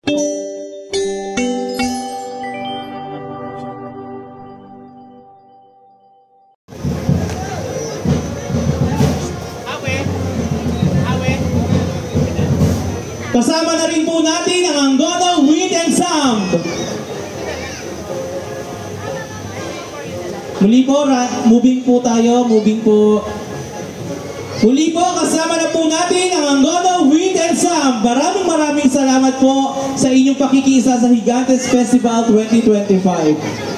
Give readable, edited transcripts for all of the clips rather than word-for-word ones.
Kasama na rin po natin ang Angono Wind Ensemble. Muli po, moving po tayo, moving po. Muli po, kasama na po natin ang Angono Wind Ensemble. Maraming salamat po sa inyong pakikiisa sa Gigantes Festival 2025.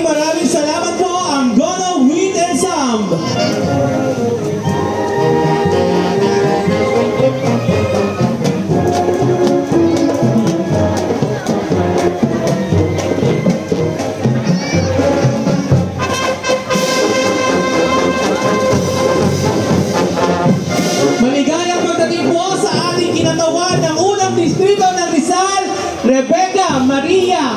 Maraming salamat po ang Angono Wind Ensemble. Maligayang pagdating po sa ating kinatawan ng unang distrito ng Rizal, Rebecca Maria